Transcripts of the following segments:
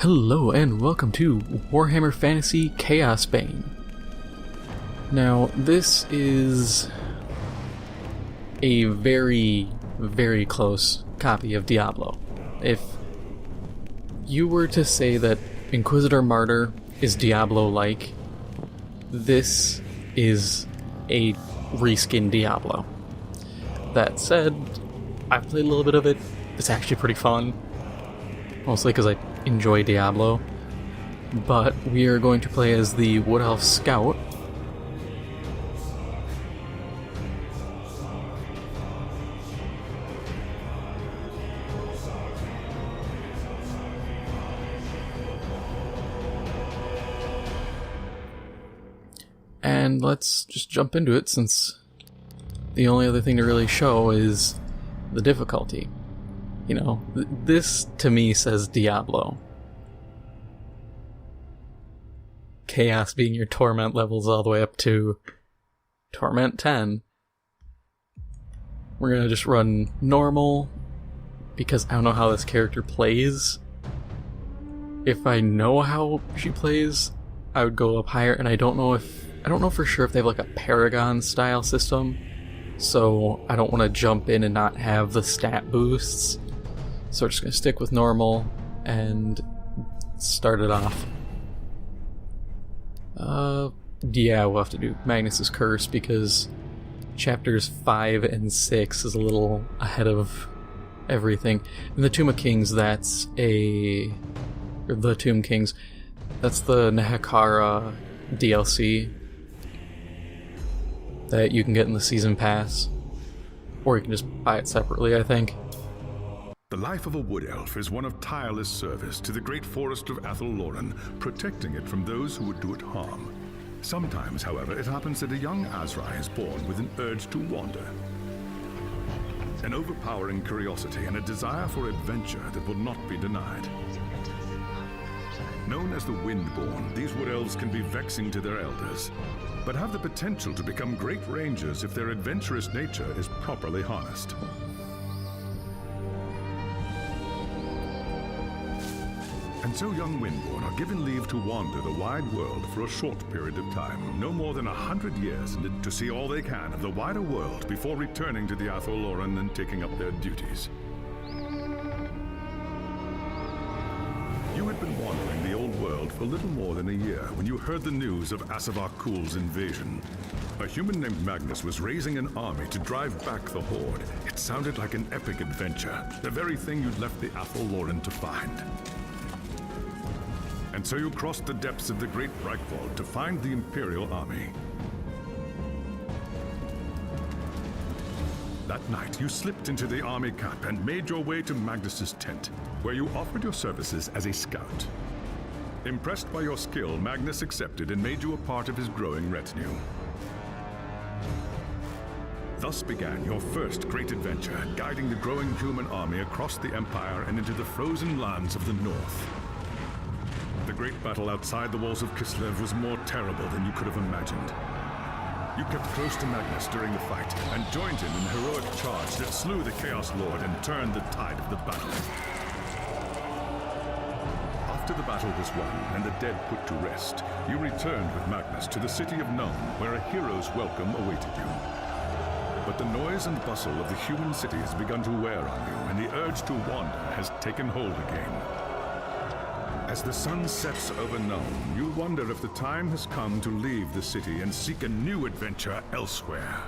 Hello and welcome to Warhammer Fantasy Chaosbane. Now, this is a very, very close copy of Diablo. If you were to say that Inquisitor Martyr is Diablo-like, this is a reskin Diablo. That said, I've played a little bit of it. It's actually pretty fun. Mostly because I enjoy Diablo. But we are going to play as the Wood Elf Scout. And let's just jump into it, since the only other thing to really show is the difficulty. You know, this to me says Diablo. Chaos being your torment levels all the way up to torment 10. We're gonna just run normal, because I don't know how this character plays. If I know how she plays, I would go up higher, and I don't know for sure if they have like a Paragon style system, so I don't want to jump in and not have the stat boosts. So we're just going to stick with normal and start it off. Yeah, we'll have to do Magnus's Curse because chapters 5 and 6 is a little ahead of everything. And the Tomb of Kings, that's the Tomb Kings, that's the Nehekara DLC that you can get in the Season Pass. Or you can just buy it separately, I think. The life of a wood elf is one of tireless service to the great forest of Athel Loren, protecting it from those who would do it harm. Sometimes, however, it happens that a young Azrai is born with an urge to wander. An overpowering curiosity and a desire for adventure that will not be denied. Known as the Windborn, these wood elves can be vexing to their elders, but have the potential to become great rangers if their adventurous nature is properly harnessed. And so young Windborn are given leave to wander the wide world for a short period of time, no more than 100 years, to see all they can of the wider world before returning to the Athel Loren and taking up their duties. You had been wandering the old world for little more than a year when you heard the news of Asavar Kul's invasion. A human named Magnus was raising an army to drive back the Horde. It sounded like an epic adventure, the very thing you'd left the Athel Loren to find. And so you crossed the depths of the Great Breakvault to find the Imperial army. That night, you slipped into the army camp and made your way to Magnus's tent, where you offered your services as a scout. Impressed by your skill, Magnus accepted and made you a part of his growing retinue. Thus began your first great adventure, guiding the growing human army across the Empire and into the frozen lands of the North. The great battle outside the walls of Kislev was more terrible than you could have imagined. You kept close to Magnus during the fight and joined him in the heroic charge that slew the Chaos Lord and turned the tide of the battle. After the battle was won and the dead put to rest, you returned with Magnus to the city of Nome, where a hero's welcome awaited you. But the noise and bustle of the human city has begun to wear on you, and the urge to wander has taken hold again. As the sun sets over Nome, you wonder if the time has come to leave the city and seek a new adventure elsewhere.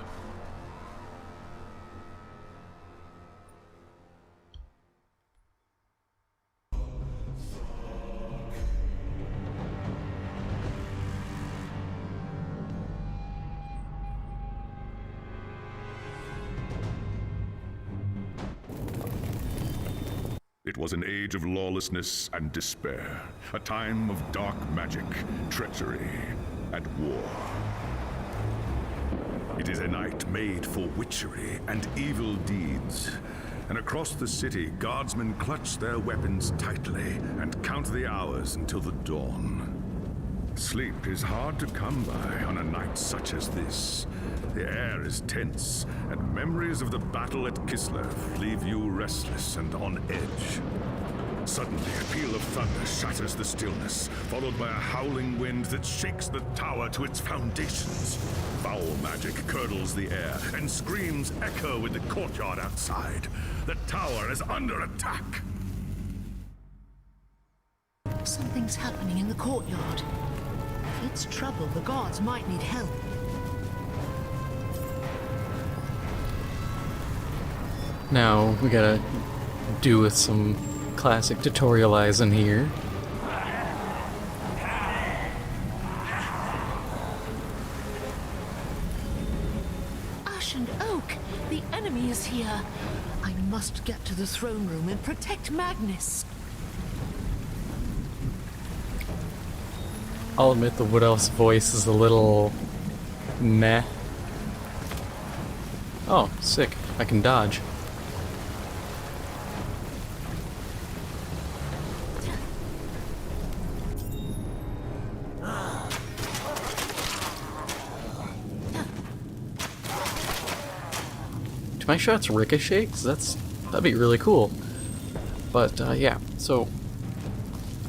It was an age of lawlessness and despair, a time of dark magic, treachery, and war. It is a night made for witchery and evil deeds, and across the city, guardsmen clutch their weapons tightly and count the hours until the dawn. Sleep is hard to come by on a night such as this. The air is tense, and memories of the battle at Kislev leave you restless and on edge. Suddenly, a peal of thunder shatters the stillness, followed by a howling wind that shakes the tower to its foundations. Foul magic curdles the air, and screams echo in the courtyard outside. The tower is under attack. Something's happening in the courtyard. If it's trouble, the guards might need help. Now, we gotta do with some classic tutorializing here. Ash and Oak, the enemy is here. I must get to the throne room and protect Magnus. I'll admit the Wood Elf's voice is a little meh. Oh, sick. I can dodge. Do my shots ricochet? 'Cause that'd be really cool. But yeah, so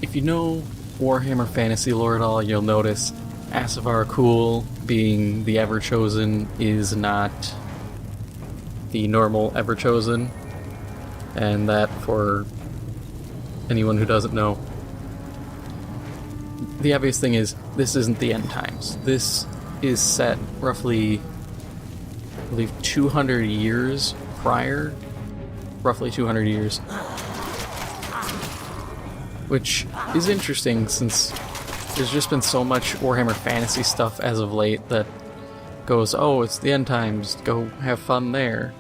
if you know Warhammer Fantasy lore at all, you'll notice Asavar Kul, being the Everchosen, is not the normal Everchosen, and that, for anyone who doesn't know, the obvious thing is this isn't the end times. This is set roughly, I believe, 200 years prior, roughly 200 years. Which is interesting since there's just been so much Warhammer Fantasy stuff as of late that goes, oh, it's the end times, go have fun there,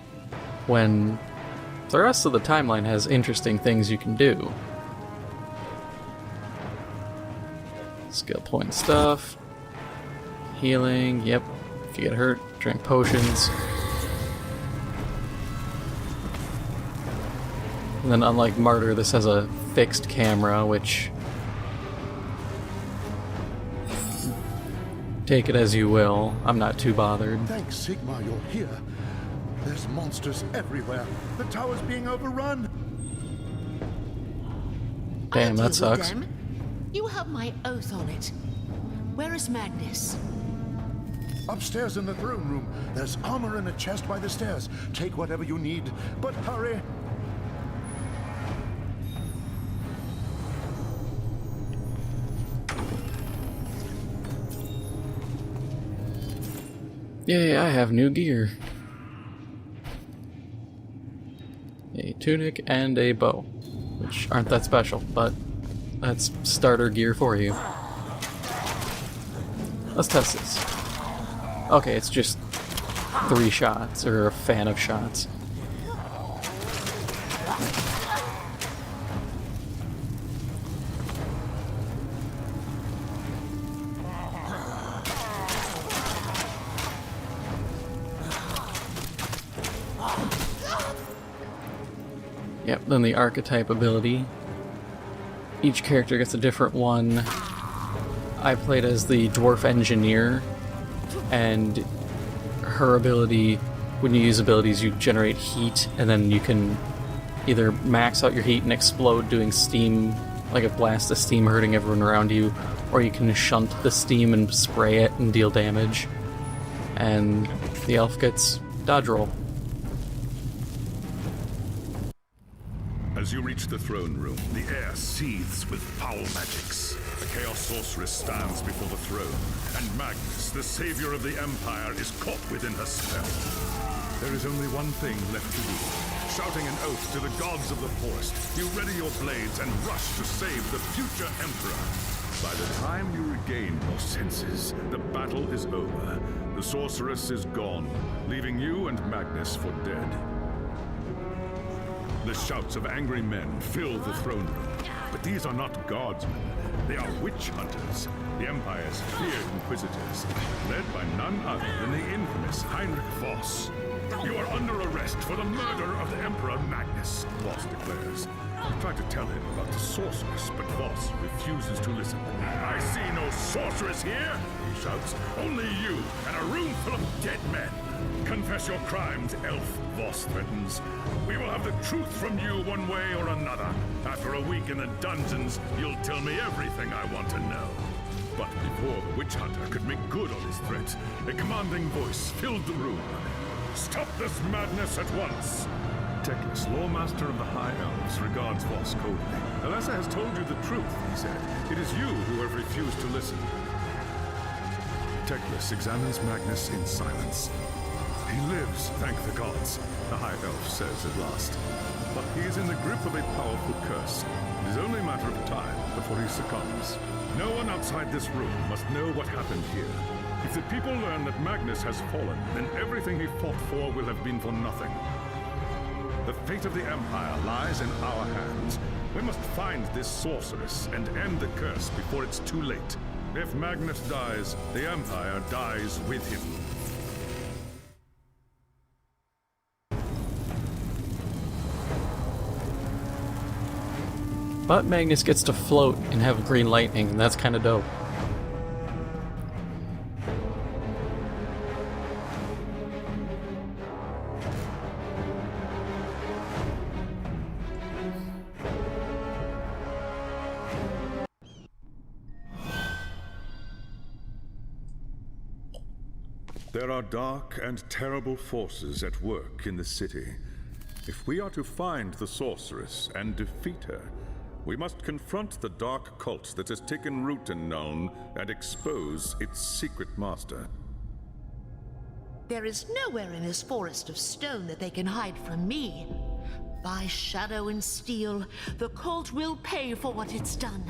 when the rest of the timeline has interesting things you can do. Skill point stuff. Healing, yep. If you get hurt, drink potions. And then unlike Martyr, this has a fixed camera, which... take it as you will. I'm not too bothered. Thanks, Sigmar, you're here. There's monsters everywhere. The tower's being overrun. Damn, that sucks. You have my oath on it. Where is Magnus? Upstairs in the throne room. There's armor in a chest by the stairs. Take whatever you need, but hurry. Yay, I have new gear. A tunic and a bow, which aren't that special, but that's starter gear for you. Let's test this. Okay, it's just 3 shots, or a fan of shots. Yep, then the archetype ability. Each character gets a different one. I played as the Dwarf Engineer, and her ability, when you use abilities, you generate heat, and then you can either max out your heat and explode doing steam, like a blast of steam hurting everyone around you, or you can shunt the steam and spray it and deal damage. And the elf gets dodge roll. As you reach the throne room, the air seethes with foul magics. The Chaos Sorceress stands before the throne, and Magnus, the savior of the Empire, is caught within her spell. There is only one thing left to do. Shouting an oath to the gods of the forest, you ready your blades and rush to save the future Emperor. By the time you regain your senses, the battle is over. The Sorceress is gone, leaving you and Magnus for dead. The shouts of angry men fill the throne room. But these are not guardsmen. They are witch hunters, the Empire's feared inquisitors, led by none other than the infamous Heinrich Voss. You are under arrest for the murder of the Emperor Magnus, Voss declares. I tried to tell him about the sorceress, but Voss refuses to listen. I see no sorceress here, he shouts. Only you and a room full of dead men. Confess your crimes, elf, Voss threatens. We will have the truth from you one way or another. After a week in the dungeons, you'll tell me everything I want to know. But before the witch hunter could make good on his threat, a commanding voice filled the room. Stop this madness at once! Teclis, lawmaster of the High Elves, regards Voss coldly. Alessa has told you the truth, he said. It is you who have refused to listen. Teclis examines Magnus in silence. He lives, thank the gods, the High Elf says at last. But he is in the grip of a powerful curse. It is only a matter of time before he succumbs. No one outside this room must know what happened here. If the people learn that Magnus has fallen, then everything he fought for will have been for nothing. The fate of the Empire lies in our hands. We must find this sorceress and end the curse before it's too late. If Magnus dies, the Empire dies with him. But Magnus gets to float and have green lightning, and that's kind of dope. There are dark and terrible forces at work in the city. If we are to find the sorceress and defeat her, we must confront the dark cult that has taken root in Nuln and expose its secret master. There is nowhere in this forest of stone that they can hide from me. By shadow and steel, the cult will pay for what it's done.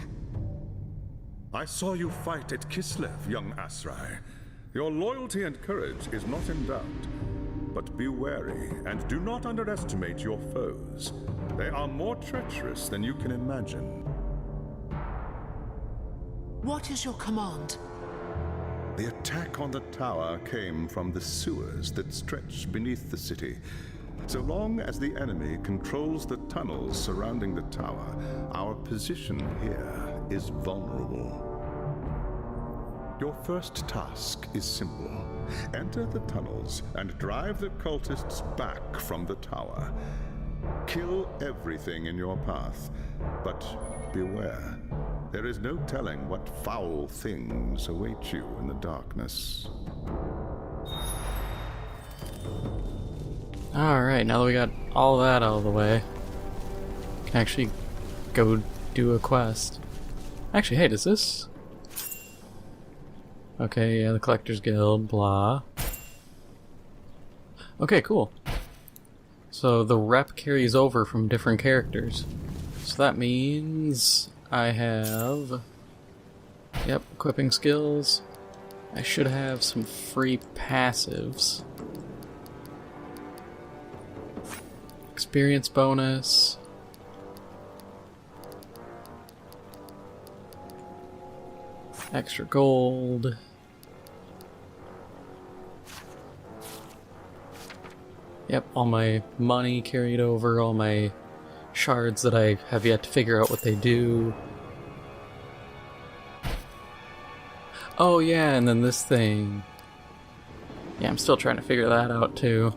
I saw you fight at Kislev, young Asrai. Your loyalty and courage is not in doubt. But be wary and do not underestimate your foes. They are more treacherous than you can imagine. What is your command? The attack on the tower came from the sewers that stretch beneath the city. So long as the enemy controls the tunnels surrounding the tower, our position here is vulnerable. Your first task is simple. Enter the tunnels and drive the cultists back from the tower. Kill everything in your path, but beware. There is no telling what foul things await you in the darkness. Alright, now that we got all that out of the way, we can actually go do a quest. Actually, hey, does this... Okay, yeah, the Collector's Guild, blah. Okay, cool. So the rep carries over from different characters. So that means I have... Yep, equipping skills. I should have some free passives. Experience bonus. Extra gold. Yep, all my money carried over, all my shards that I have yet to figure out what they do. Oh yeah, and then this thing. Yeah, I'm still trying to figure that out too.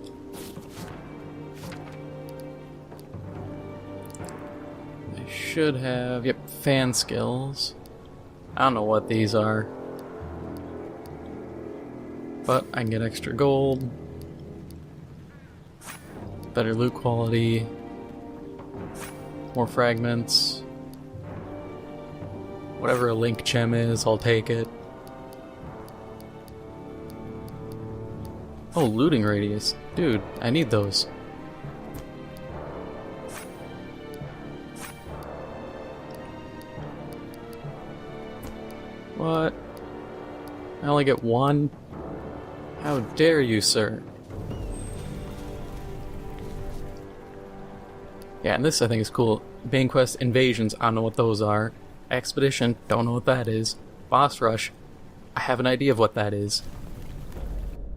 I should have, yep, fan skills. I don't know what these are. But I can get extra gold. Better loot quality. More fragments. Whatever a link gem is, I'll take it. Oh, looting radius. Dude, I need those. What? I only get one? How dare you, sir? Yeah, and this I think is cool. Main quest invasions, I don't know what those are. Expedition, don't know what that is. Boss rush, I have an idea of what that is.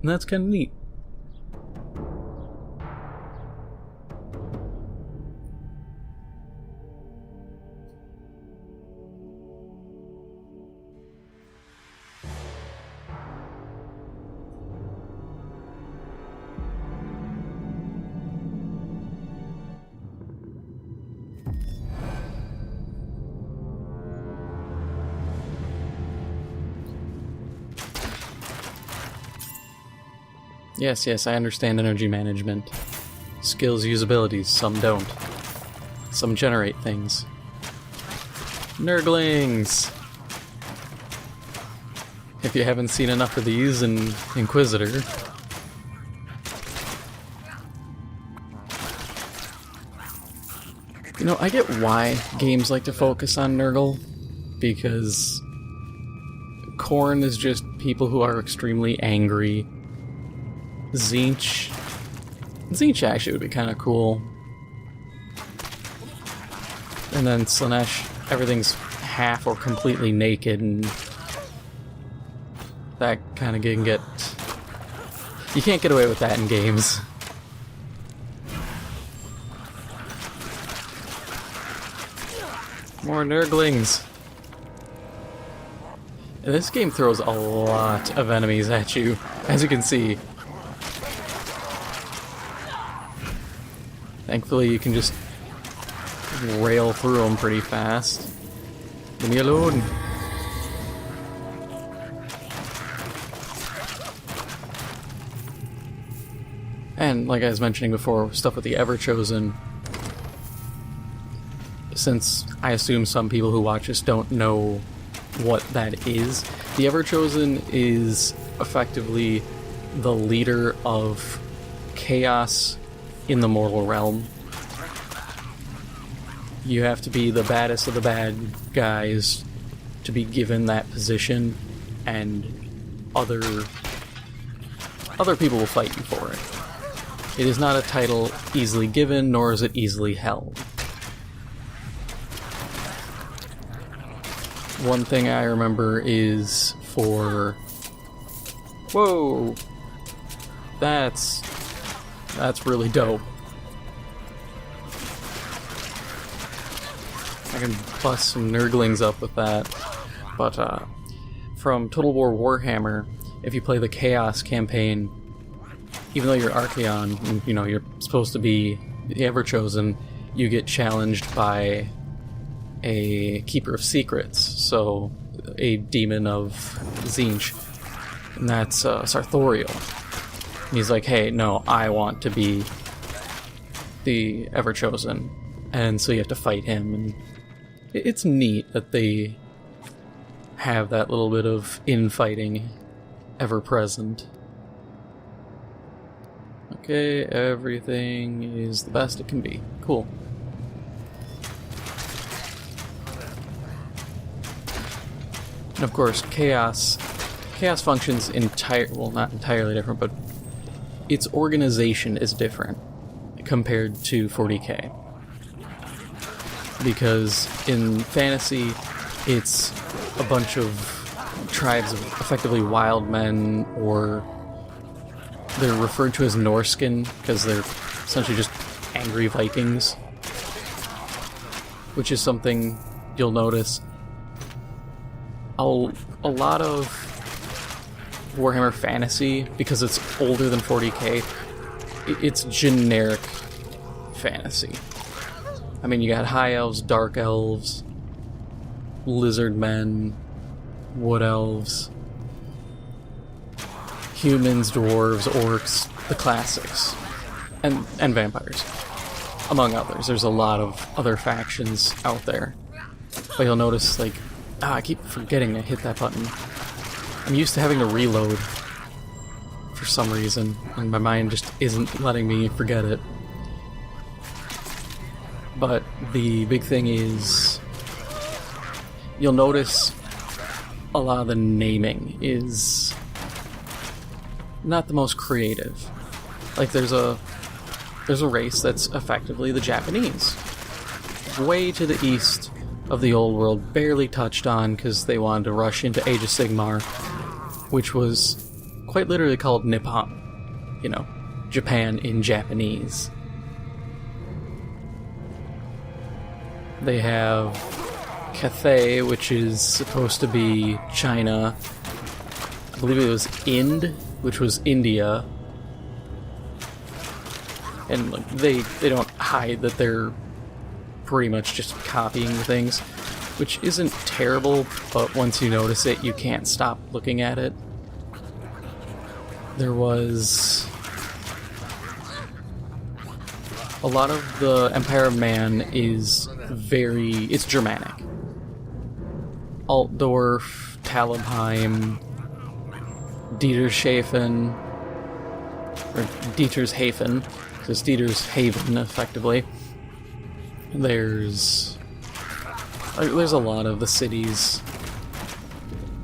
And that's kinda neat. Yes, yes, I understand energy management. Skills use abilities, some don't. Some generate things. Nurglings! If you haven't seen enough of these in Inquisitor... You know, I get why games like to focus on Nurgle, because Khorne is just people who are extremely angry. Tzeentch actually would be kind of cool. And then Slaanesh, everything's half or completely naked, and that kind of can get... You can't get away with that in games. More Nurglings. This game throws a lot of enemies at you, as you can see. Thankfully, you can just rail through them pretty fast. Leave me alone. And like I was mentioning before, stuff with the Everchosen. Since I assume some people who watch this don't know what that is, the Everchosen is effectively the leader of chaos in the mortal realm. You have to be the baddest of the bad guys to be given that position, and other people will fight you for it. It is not a title easily given, nor is it easily held. One thing I remember is for... Whoa! That's really dope. I can bust some Nurglings up with that. But, from Total War Warhammer, if you play the Chaos campaign, even though you're Archaon, and, you know, you're supposed to be the Everchosen, you get challenged by a Keeper of Secrets, so a demon of Tzeentch, and that's Sarthoriel. And he's like, hey, no, I want to be the Everchosen, and so you have to fight him, and it's neat that they have that little bit of infighting ever present. Okay, everything is the best it can be. Cool. And of course, Chaos functions well, not entirely different, but its organization is different compared to 40k. Because in fantasy, it's a bunch of tribes of effectively wild men, or they're referred to as Norskin because they're essentially just angry Vikings, which is something you'll notice. A lot of Warhammer Fantasy, because it's older than 40k, it's generic fantasy. I mean, you got high elves, dark elves, lizard men, wood elves, humans, dwarves, orcs, the classics, and vampires, among others. There's a lot of other factions out there. But you'll notice, like, I keep forgetting to hit that button. I'm used to having to reload for some reason, and my mind just isn't letting me forget it. But the big thing is, you'll notice a lot of the naming is not the most creative. Like, there's a race that's effectively the Japanese, way to the east of the old world, barely touched on because they wanted to rush into Age of Sigmar, which was quite literally called Nippon. You know, Japan in Japanese. They have Cathay, which is supposed to be China. I believe it was Ind, which was India. And like, they don't hide that they're pretty much just copying things, which isn't terrible, but once you notice it, you can't stop looking at it. there was a lot of the Empire of Man is it's Germanic. Altdorf, Talabheim, Dietershafen, or Dietershafen, so it's Dietershaven, effectively. There's a lot of the cities.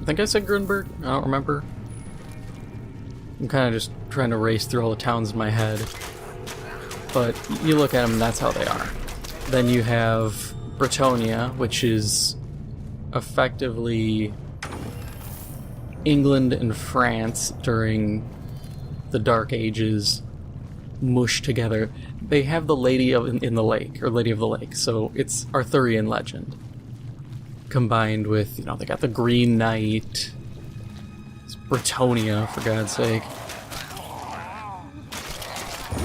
I think I said Grunberg? I don't remember. I'm kind of just trying to race through all the towns in my head. But you look at them, and that's how they are. Then you have Britannia, which is effectively England and France during the Dark Ages mushed together. They have the Lady in the Lake, or Lady of the Lake, so it's Arthurian legend. Combined with, they got the Green Knight. It's Britannia, for God's sake.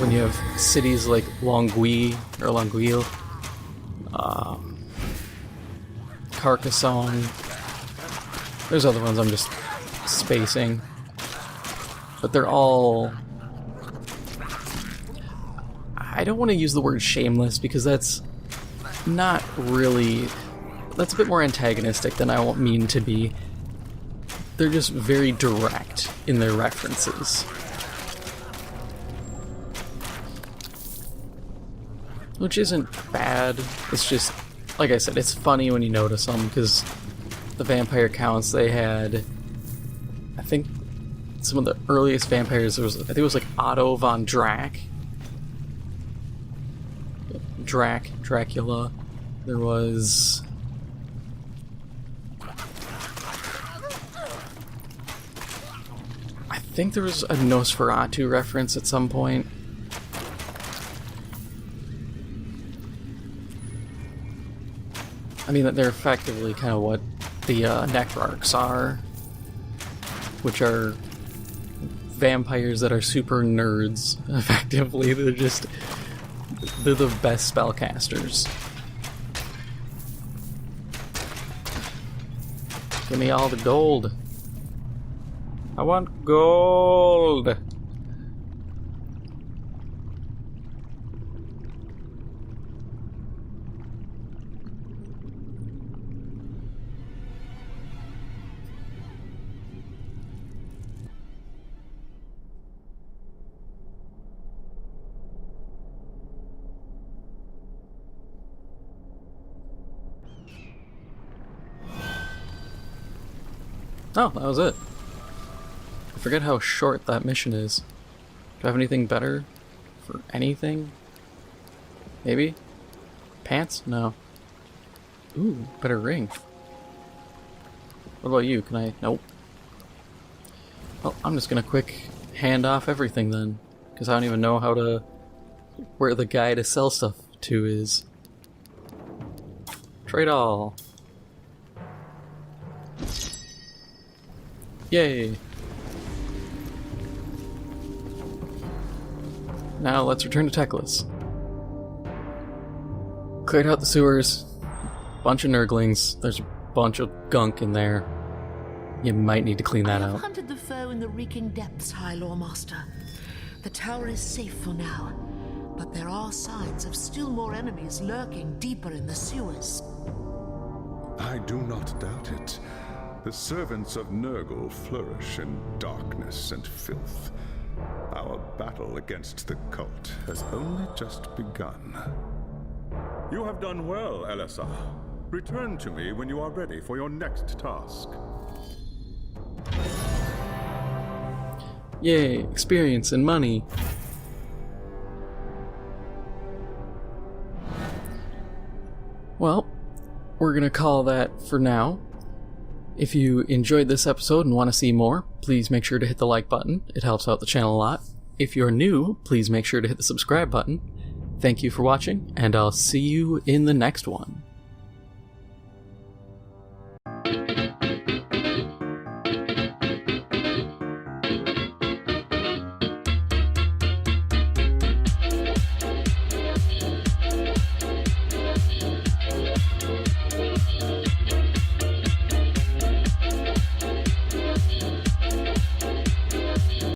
When you have cities like Longueuil, Carcassonne. There's other ones I'm just spacing. But they're all... I don't want to use the word shameless because that's not really... That's a bit more antagonistic than I mean to be. They're just very direct in their references. Which isn't bad. It's just, like I said, it's funny when you notice them, because the vampire counts they had, I think some of the earliest vampires, I think it was like Otto von Dracula. There was... I think there was a Nosferatu reference at some point. I mean, they're effectively kind of what the Necrarchs are, which are vampires that are super nerds, effectively. They're the best spellcasters. Give me all the gold. I want gold! Oh, that was it. I forget how short that mission is. Do I have anything better for anything? Maybe? Pants? No. Ooh, better ring. What about you? Can I... Nope. Well, I'm just gonna quick hand off everything then. Because I don't even know where the guy to sell stuff to is. Trade all. Yay! Now let's return to Teclis. Cleared out the sewers. Bunch of nurglings. There's a bunch of gunk in there. You might need to clean that out. I've hunted the foe in the reeking depths, High Lawmaster. The tower is safe for now, but there are signs of still more enemies lurking deeper in the sewers. I do not doubt it. The servants of Nurgle flourish in darkness and filth. Our battle against the cult has only just begun. You have done well, Elisar. Return to me when you are ready for your next task. Yay, experience and money. Well, we're gonna call that for now. If you enjoyed this episode and want to see more, please make sure to hit the like button. It helps out the channel a lot. If you're new, please make sure to hit the subscribe button. Thank you for watching, and I'll see you in the next one.